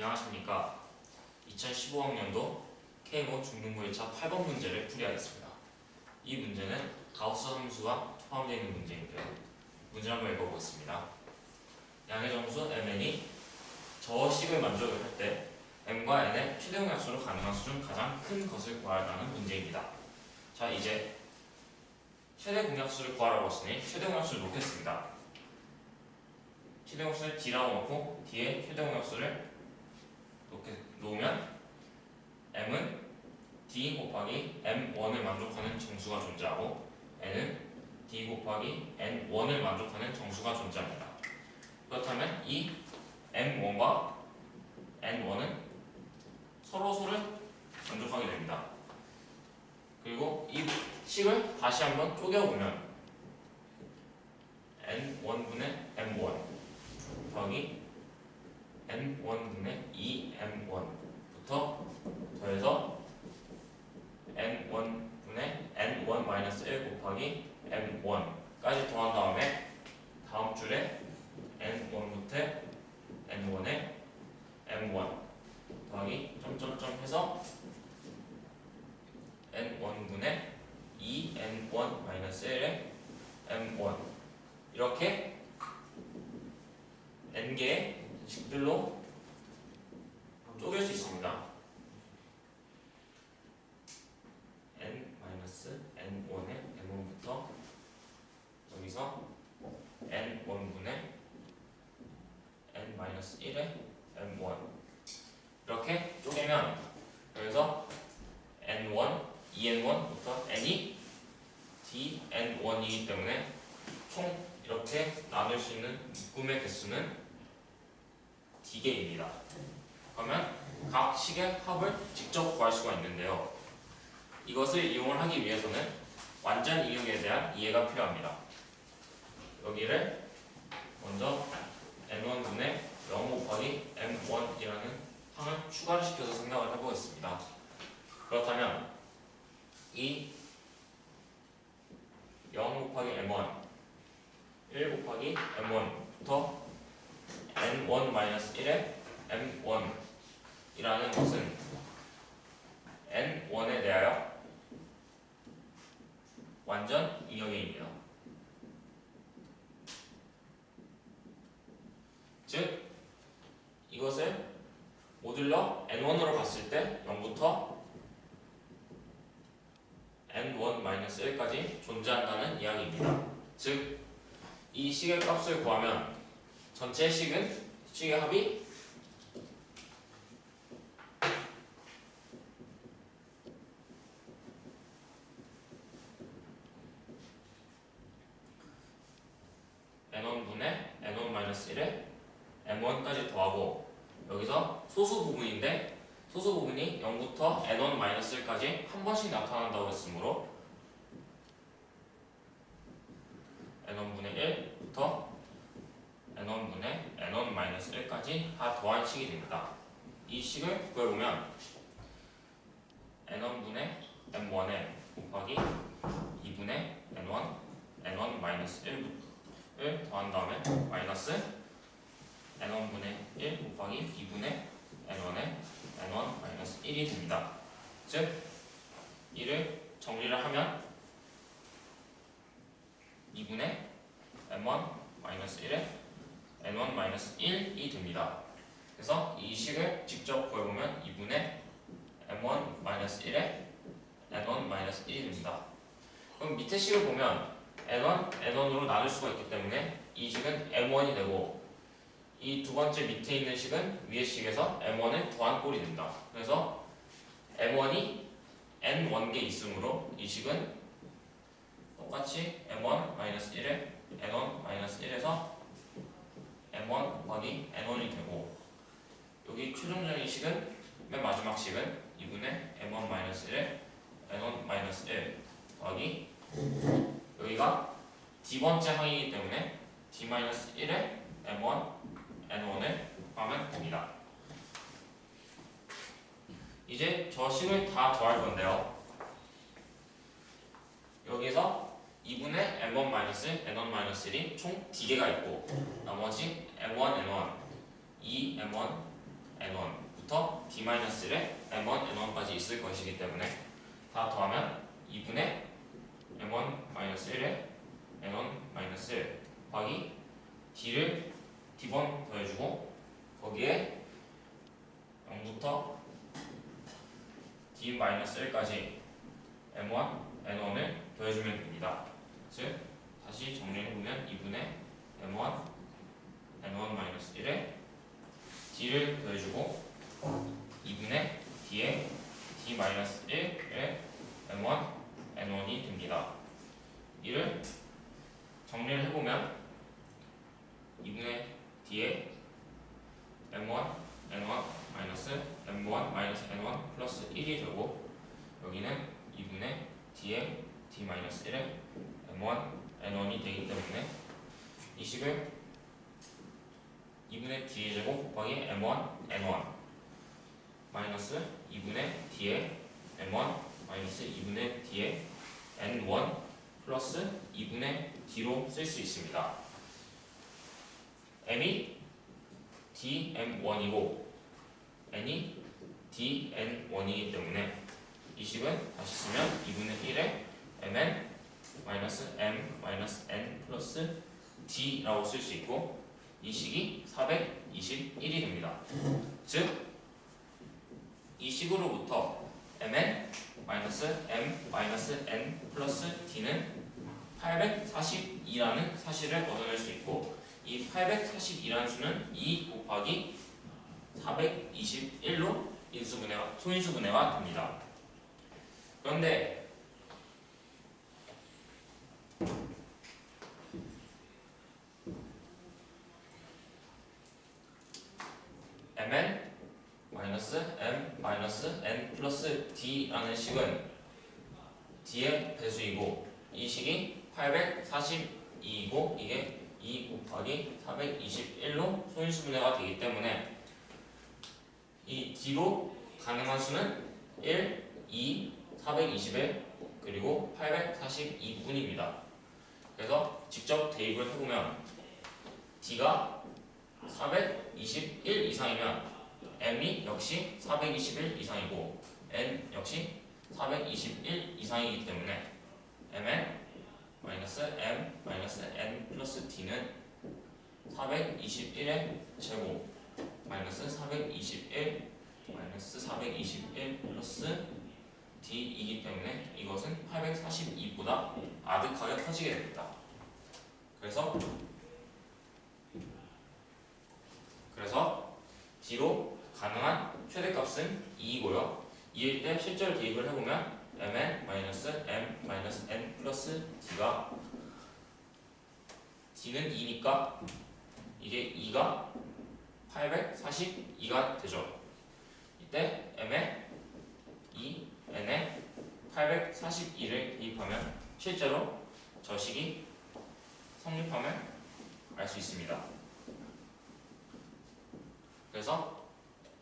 안녕하십니까. 2015학년도 K5 중등부 1차 8번 문제를 풀이하겠습니다. 이 문제는 가우스 함수가 포함되어 있는 문제인데요. 문제를 한번 읽어보겠습니다. 양의 정수 mn이 저 식을 만족을 할 때 m과 n의 최대 공약수로 가능한 수 중 가장 큰 것을 구하라는 문제입니다. 자, 이제 최대 공약수를 구하라고 했으니 최대 공약수를 놓겠습니다. 최대 공약수를 d라고 놓고 d에 최대 공약수를 놓으면 m은 d 곱하기 m1을 만족하는 정수가 존재하고 n은 d 곱하기 n1을 만족하는 정수가 존재합니다. 그렇다면 이 m1과 n1은 서로를 만족하게 됩니다. 그리고 이 식을 다시 한번 쪼개보면 n1분의 m1 더하기 n1분의 2m1부터 더해서 n1분의 n1-1 곱하기 m1까지 더한 다음에 다음 줄에 n1부터 n1의 m1 더하기 점점점 해서 n1분의 2n1-1의 m1 이렇게 n개의 식들로 쪼갤 수 있습니다. n-n1의 m1부터 여기서 n1분의 n-1의 m1 이렇게 쪼개면 여기서 n1, 2n1부터 n이 dn1이기 때문에 총 이렇게 나눌 수 있는 묶음의 개수는 d개입니다. 그러면 각 식의 합을 직접 구할 수가 있는데요. 이것을 이용을 하기 위해서는 완전 이용에 대한 이해가 필요합니다. 여기를 먼저 n1분의 0 곱하기 m1이라는 항을 추가를 시켜서 생각을 해보겠습니다. 그렇다면 이 0 곱하기 m1, 1 곱하기 m1부터 n1-1의 m1이라는 것은 n1에 대하여 완전 이역입니다. 즉 이것을 모듈러 n1으로 봤을 때 0부터 n1-1까지 존재한다는 이야기입니다. 즉 이 식의 값을 구하면 전체 식의 합이 n1분의 n1-1에 m1까지 더하고 여기서 소수 부분인데 소수 부분이 0부터 n1-1까지 한 번씩 나타난다고 했으므로 n1분의 1부터 n1분의 n1-1까지 다 더한 식이 됩니다. 이 식을 구해보면 n1분의 m1에 곱하기 2분의 n1, n1-1을 더한 다음에 마이너스 n1분의 1 곱하기 2분의 n1의 n1-1이 됩니다. 즉 이를 정리를 하면 2분의 n1-1의 n1-1이 됩니다. 그래서 이 식을 직접 구해보면 2분의 n1-1의 n1-1이 됩니다. 그럼 밑에 식을 보면 n1, n1으로 나눌 수가 있기 때문에 이 식은 m1이 되고 이 두 번째 밑에 있는 식은 위의 식에서 m1을 더한 꼴이 됩니다. 그래서 m1이 n1개 있으므로 이 식은 똑같이 m1-1에 n1-1에서 m1 곱하기 n1이 되고 여기 최종적인 식은 맨 마지막 식은 2분의 m1-1에 n1-1 더하기 여기가 d번째 항이기 때문에 d-1에 m1, n1을 하면 됩니다. 이제 저 식을 다 더할 건데요. 여기서 2분의 m1-1, n1-1이 총 d개가 있고 나머지 m1, n1, 2m1, n1부터 d-1에 m1, n1까지 있을 것이기 때문에 다 더하면 2분의 m1-1에 n1-1 더하기 d를 d번 더해주고 거기에 0부터 d-1까지 m1, n1을 더해주면 됩니다. 즉 다시 정리해보면 2분의 m1, n1-1에 d를 더해주고 2분의 d에 d-1에 m1, n1이 됩니다. 이를 정리를 해보면 2분의 d에 m1, n1 m1 n1 플러스 1이 되고 여기는 2분의 d에 d-1에 m1, n1이 되기 때문에 이 식을 2분의 d의 제곱 곱하기 m1, n1 마이너스 2분의 d에 m1 마이너스 2분의 d에 n1 플러스 2분의 d로 쓸 수 있습니다. m이 dm1이고 n이 dn1이기 때문에 이 식은 다시 쓰면 2분의 1에 mn 마이너스 m 마이너스 n 플러스 d라고 쓸 수 있고 이 식이 421이 됩니다. 즉 이 식으로부터 mn 마이너스 m 마이너스 n 플러스 d는 842라는 사실을 얻어낼 수 있고 이 842라는 수는 2 곱하기 421로 소인수분해가 됩니다. 그런데 mn 마이너스 m 마이너스 n 플러스 d라는 식은 d의 배수이고 이 식이 842이고 이게 2 곱하기 421로 소인수분해가 되기 때문에 이 d로 가능한 수는 1, 2, 421 그리고 842뿐입니다. 그래서 직접 대입을 해보면 d가 421 이상이면 m이 역시 421 이상이고 n 역시 421 이상이기 때문에 mn 마이너스 m 마이너스 n 플러스 d는 421의 제곱 마이너스 421 마이너스 421 플러스 d이기 때문에 이것은 842보다 아득하게 커지게 됩니다. 그래서 d로 가능한 최대값은 2이고요. 2일 때 실제로 대입을 해보면 mn 마이너스 m 마이너스 n 플러스 d가 d는 2니까 이게 2가 842가 되죠. 이때 m에 2, n에 842를 대입하면 실제로 저 식이 성립함을 알 수 있습니다. 그래서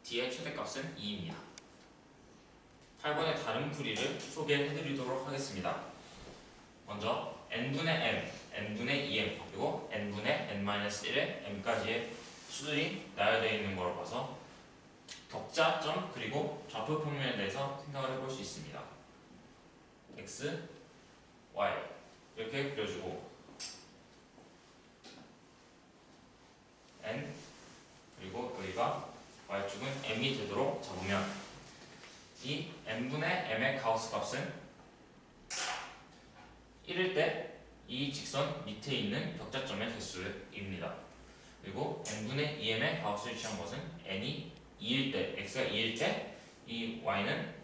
d의 최대값은 2입니다. 8번의 다른 풀이를 소개해드리도록 하겠습니다. 먼저 n분의 m, n분의 2m, 그리고 n분의 n-1의 m까지의 수들이 나열되어 있는 걸 봐서 격자점 그리고 좌표 평면에 대해서 생각을 해볼 수 있습니다. x, y 이렇게 그려주고 n 그리고 여기가 y축은 m이 되도록 잡으면 이 n분의 m의 가우스 값은 1일 때 이 직선 밑에 있는 격자점의 개수입니다. 그리고 n분의 2m의 가우스를 취한 것은 n이 2일 때, x가 2일 때 이 y는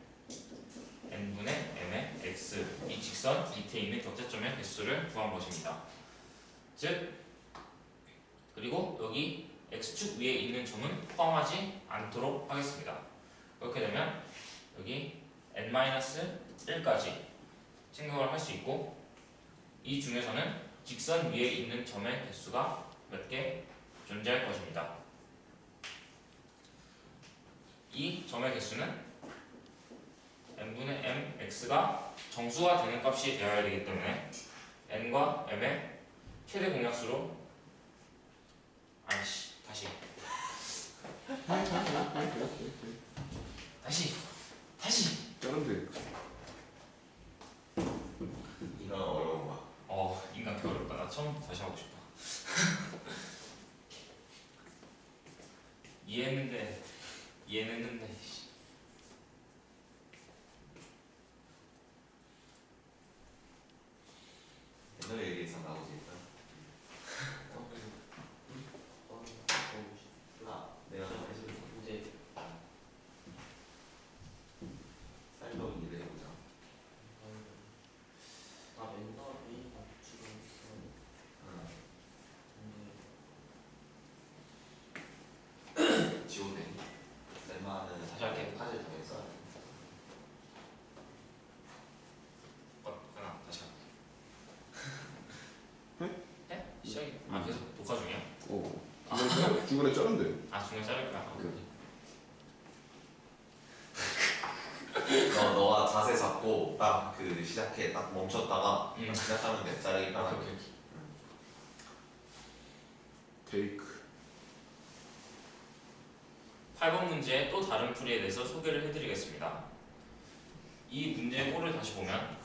n분의 m의 x 이 직선 밑에 있는 격자점의 개수를 구한 것입니다. 즉 그리고 여기 x축 위에 있는 점은 포함하지 않도록 하겠습니다. 그렇게 되면 여기 n-1까지 생각을 할 수 있고 이 중에서는 직선 위에 있는 점의 개수가 몇 개 존재할 것입니다. 이 점의 개수는 n분의 m, x가 정수가 되는 값이 되어야 되기 때문에 n과 m의 최대 공약수로 다시 다시. 짜는데. 이건 어려운 거야. 인간 개 어렵다. 나 처음부터 다시 하고 싶다. 이해했는데. 옛날에 얘기해서 나오지 일단. 내가 좀 해줄 이제 쌀떡 일을 해보자. 맨날이 지금 지오네. lem마는 다시 할게. 파질 통해서 그냥 다시 할게. 해? 시작이. 계속 녹화 중이야? 중간에 짜는데. 중간 자를 거야. 너가 자세 잡고 딱 그 시작해 딱 멈췄다가 딱 시작하면 돼. 자르기 편하게. 오케이. 테이크. 8번 문제의 또 다른 풀이에 대해서 소개를 해드리겠습니다. 이 문제의 꼴을 다시 보면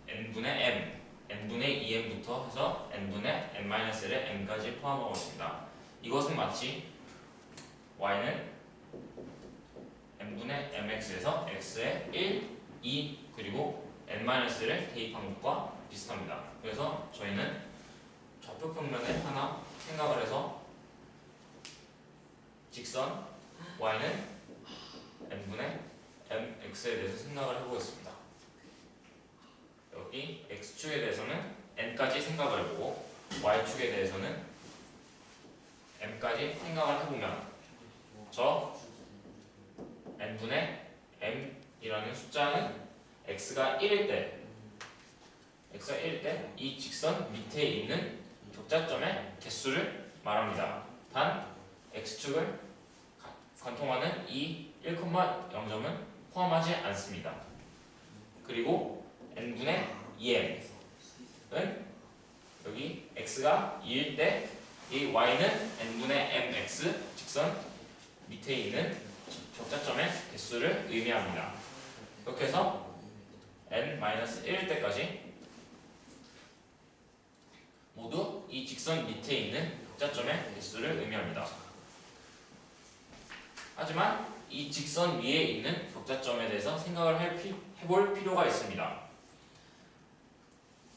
n분의 m, n분의 2m부터 해서 n분의 n-l의 m까지 포함하고 있습니다. 이것은 마치 y는 n분의 mx에서 x의 1, 2, 그리고 n-를 대입한 것과 비슷합니다. 그래서 저희는 좌표 평면에 하나 생각을 해서 직선 y는 n분의 mx에 대해서 생각을 해보겠습니다. 여기 x축에 대해서는 n까지 생각을 해보고 y축에 대해서는 m까지 생각을 해보면 저 n분의 m이라는 숫자는 x가 1일 때 이 직선 밑에 있는 격자점의 개수를 말합니다. 단 x축을 관통하는 이 1,0점은 포함하지 않습니다. 그리고 n분의 2m은 여기 x가 2일 때 이 y는 n분의 mx 직선 밑에 있는 격자점의 개수를 의미합니다. 그렇게 해서 n-1일 때까지 모두 이 직선 밑에 있는 격자점의 개수를 의미합니다. 하지만 이 직선 위에 있는 격자점에 대해서 생각을 해볼 필요가 있습니다.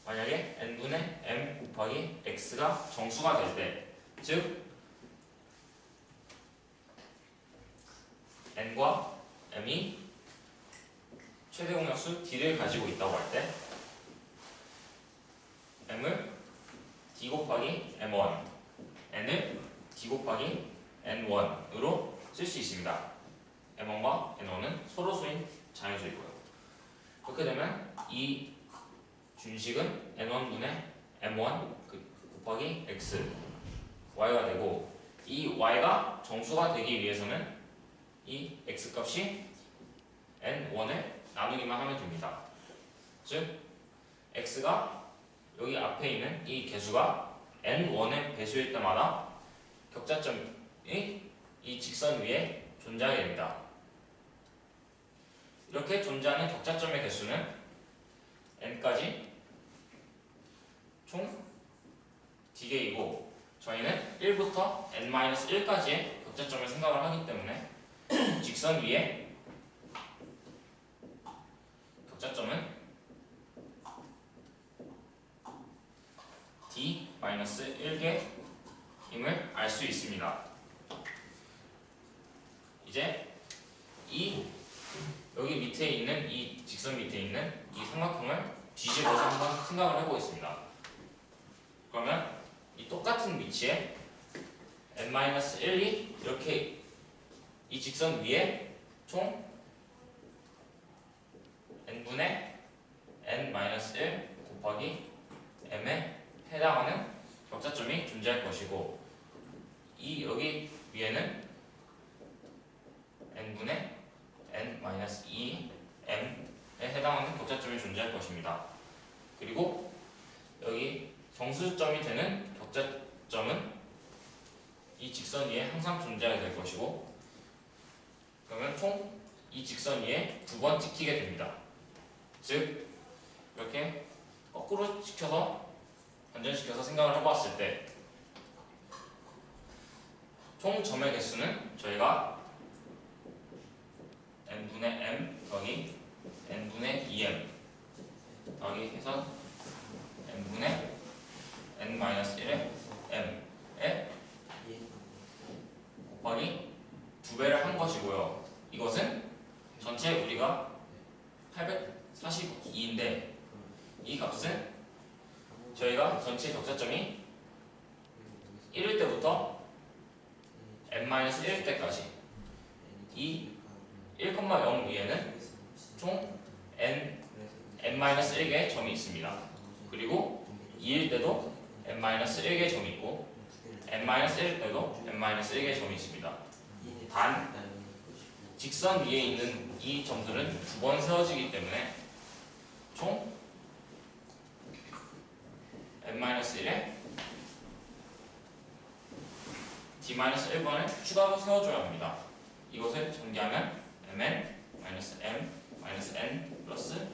만약에 n분의 m 곱하기 x가 정수가 될 때, 즉 n과 m이 최대 공약수 d를 가지고 있다고 할 때 m을 d 곱하기 m1, n을 d 곱하기 n1으로 쓸 수 있습니다. m1과 n1은 서로수인 자연수이고요. 그렇게 되면 이 준식은 n1분의 m1 곱하기 x y가 되고, 이 y가 정수가 되기 위해서는 이 x값이 n1을 나누기만 하면 됩니다. 즉 x가 여기 앞에 있는 이 개수가 n1의 배수일 때마다 격자점이 이 직선 위에 존재하게 됩니다. 이렇게 존재하는 격자점의 개수는 n까지 총 d개이고, 저희는 1부터 n-1까지의 격자점을 생각을 하기 때문에 직선 위에 격자점은 d-1개임을 알 수 있습니다. 이제 여기 밑에 있는 이 직선 밑에 있는 이 삼각형을 뒤집어서 한번 생각을 해보겠습니다. 그러면 이 똑같은 위치에 n-1이 이렇게 이 직선 위에 총 n분의 n-1 곱하기 m에 해당하는 격자점이 존재할 것이고, 이 여기 위에는 n분의 n-2m에 해당하는 격자점이 존재할 것입니다. 그리고 여기 정수점이 되는 격자점은 이 직선 위에 항상 존재하게 될 것이고, 그러면 총 이 직선 위에 2번 찍히게 됩니다. 즉 이렇게 거꾸로 시켜서 반전시켜서 생각을 해보았을 때 총 점의 개수는 저희가 n분의 m 더하기 n분의 2m 더하기 해서 n분의 n-1의 m에 곱하기 2배를 한 것이고요. 이것은 전체 우리가 842인데 이 값은 저희가 전체 격자점이 1일 때부터 n-1일 때까지 이 1,0 위에는 총 n-1개의 점이 있습니다. 그리고 2일 때도 n-1개의 점이 있고 n-1일 때도 n-1개의 점이 있습니다. 단 직선 위에 있는 이 점들은 2번 세워지기 때문에 총 n-1에 d-1번을 추가로 세워줘야 합니다. 이것을 전개하면 mn-m-n 플러스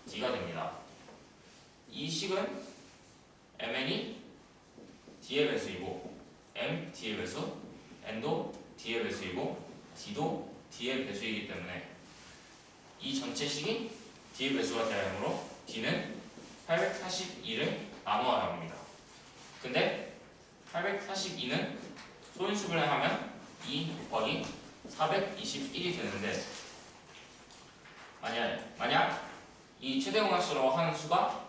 d가 됩니다. 이 식은 mn이 d의 배수이고 m d의 배수, n도 d의 배수이고 d도 d의 배수이기 때문에 이 전체 식이 d의 배수가 되야 하므로 d는 842를 나누어야 합니다. 근데 842는 소인수분해 하면 2 곱하기 421이 되는데 만약 이 최대공약수로 하는 수가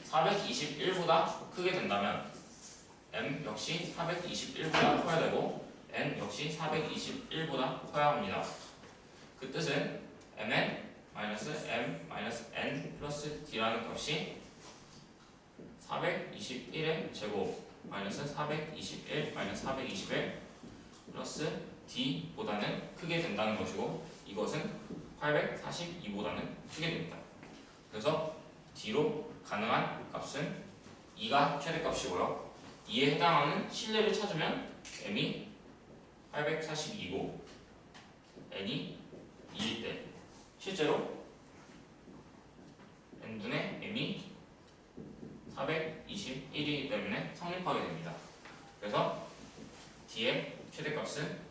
421보다 크게 된다면 m 역시 421보다 커야 되고 n 역시 421보다 커야 합니다. 그 뜻은 mn-m-n 플러스 d라는 값이 421의 제곱 마이너스 421 마이너스 421 플러스 d보다는 크게 된다는 것이고 이것은 842보다는 크게 됩니다. 그래서 d로 가능한 값은 2가 최대값이고요. 2에 해당하는 실내를 찾으면 m이 842고 n이 2일 때 실제로 n분의 m이 421이기 때문에 성립하게 됩니다. 그래서 d의 최대값은